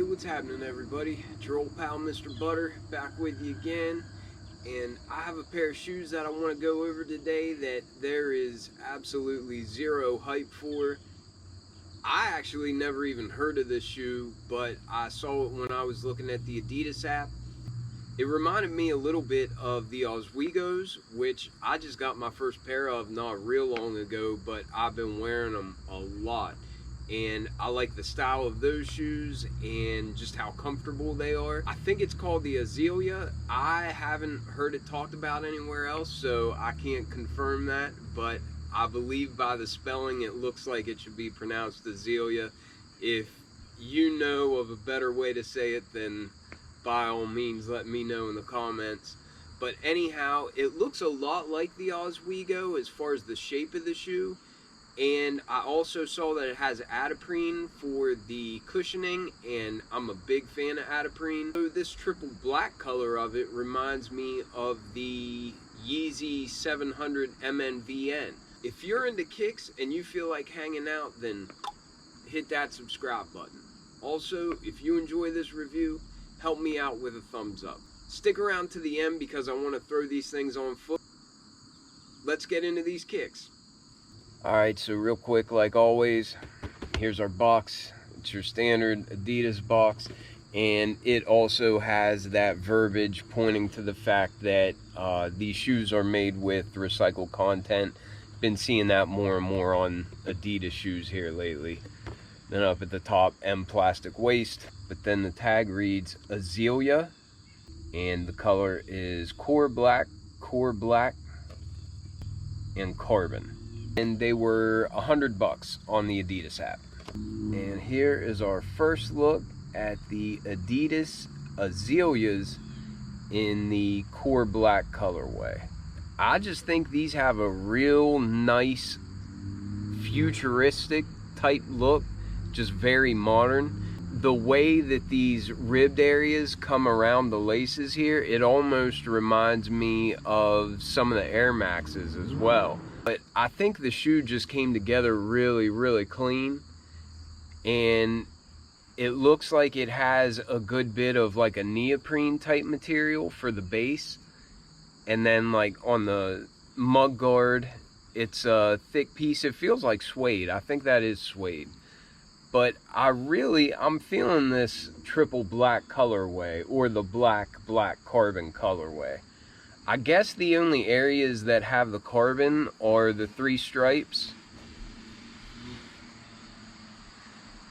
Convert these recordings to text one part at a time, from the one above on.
What's happening, everybody? It's your old pal Mr. Butter back with you again, and I have a pair of shoes that I want to go over today that there is absolutely zero hype for. I actually never even heard of this shoe, but I saw it when I was looking at the Adidas app. It reminded me a little bit of the Ozweegos, which I just got my first pair of not real long ago, but I've been wearing them a lot. And I like the style of those shoes and just how comfortable they are. I think it's called the Ozelia. I haven't heard it talked about anywhere else, so I can't confirm that, but I believe by the spelling it looks like it should be pronounced Ozelia. If you know of a better way to say it, then by all means let me know in the comments. But anyhow, it looks a lot like the Ozweego as far as the shape of the shoe. And I also saw that it has Adidas for the cushioning, and I'm a big fan of Adidas. So this triple black color of it reminds me of the Yeezy 700 MNVN. If you're into kicks and you feel like hanging out, then hit that subscribe button. Also, if you enjoy this review, help me out with a thumbs up. Stick around to the end because I want to throw these things on foot. Let's get into these kicks. Alright, so real quick, like always, here's our box. It's your standard Adidas box, and it also has that verbiage pointing to the fact that these shoes are made with recycled content. Been seeing that more and more on Adidas shoes here lately. Then up at the top, M plastic waist, but then the tag reads Ozelia, and the color is core black, and carbon. And they were $100 on the Adidas app. And here is our first look at the Adidas Ozelias in the core black colorway. I just think these have a real nice futuristic type look, just very modern. The way that these ribbed areas come around the laces here, it almost reminds me of some of the Air Maxes as well. But I think the shoe just came together really clean, and it looks like it has a good bit of like a neoprene type material for the base, and then like on the mug guard it's a thick piece. It feels like suede. I think that is suede. But I'm feeling this triple black colorway, or the black carbon colorway. I guess the only areas that have the carbon are the 3 stripes,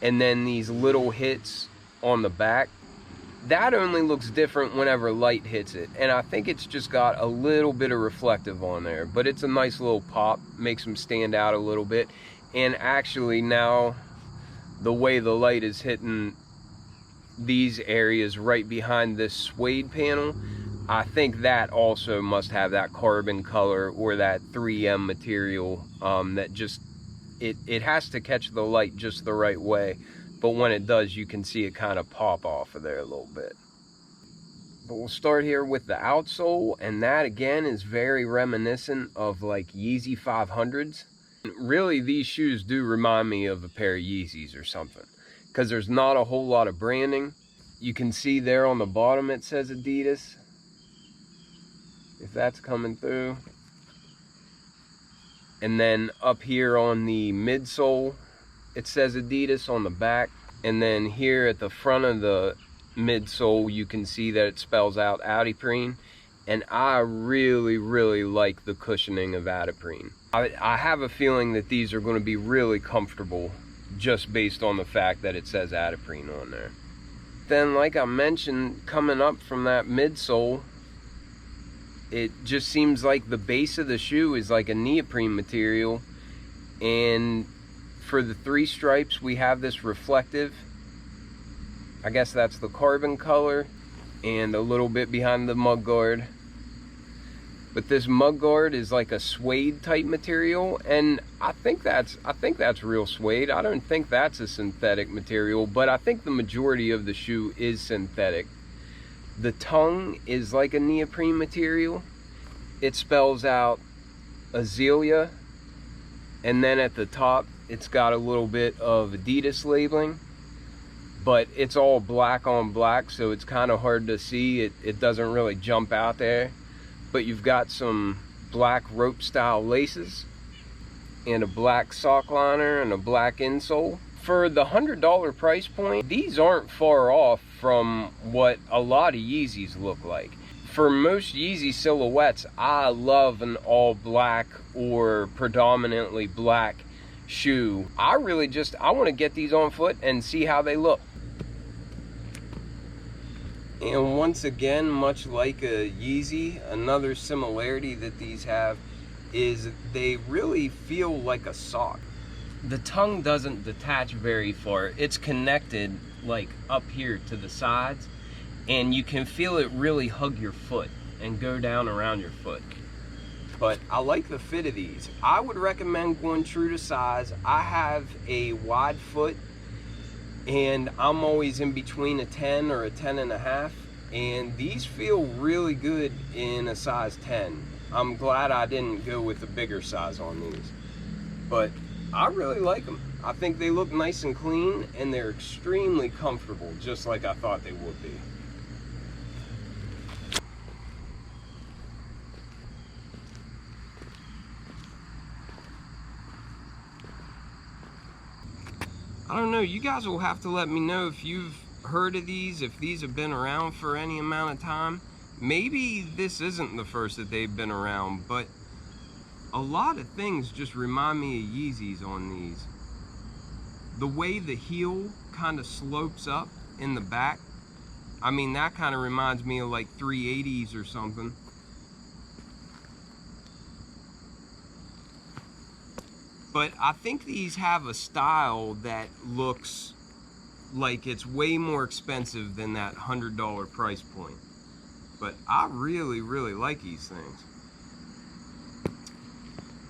and then these little hits on the back. That only looks different whenever light hits it, and I think it's just got a little bit of reflective on there, but it's a nice little pop, makes them stand out a little bit. And actually now the way the light is hitting these areas right behind this suede panel, I think that also must have that carbon color or that 3M material that just, it has to catch the light just the right way. But when it does, you can see it kind of pop off of there a little bit. But we'll start here with the outsole, and that again is very reminiscent of like Yeezy 500s. Really, these shoes do remind me of a pair of Yeezys or something, because there's not a whole lot of branding. You can see there on the bottom it says Adidas, if that's coming through. And then up here on the midsole it says Adidas on the back, and then here at the front of the midsole you can see that it spells out Adidas. And I really like the cushioning of Adidas. I have a feeling that these are going to be really comfortable just based on the fact that it says Adidas on there. Then, like I mentioned, coming up from that midsole, it just seems like the base of the shoe is like a neoprene material, and for the 3 stripes we have this reflective, I guess that's the carbon color, and a little bit behind the mug guard. But this mug guard is like a suede type material, and I think that's real suede. I don't think that's a synthetic material, but I think the majority of the shoe is synthetic. The tongue is like a neoprene material. It spells out Ozelia, and then at the top it's got a little bit of Adidas labeling. but it's all black on black, so it's kind of hard to see. It doesn't really jump out there. But you've got some black rope style laces and a black sock liner and a black insole. For the $100 price point, these aren't far off from what a lot of Yeezys look like. For most Yeezy silhouettes, I love an all black or predominantly black shoe. I want to get these on foot and see how they look. And once again, much like a Yeezy, another similarity that these have is they really feel like a sock. The tongue doesn't detach very far. It's connected like up here to the sides, and you can feel it really hug your foot and go down around your foot. But I like the fit of these. I would recommend going true to size. I have a wide foot, and I'm always in between a 10 or a 10.5, and these feel really good in a size 10. I'm glad I didn't go with a bigger size on these, but I really like them. I think they look nice and clean, and they're extremely comfortable, just like I thought they would be. I don't know, you guys will have to let me know if you've heard of these, if these have been around for any amount of time. Maybe this isn't the first that they've been around, but a lot of things just remind me of Yeezys on these. The way the heel kind of slopes up in the back, I mean, that kind of reminds me of like 380s or something. But I think these have a style that looks like it's way more expensive than that $100 price point. But I really, really like these things.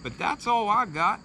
But that's all I got.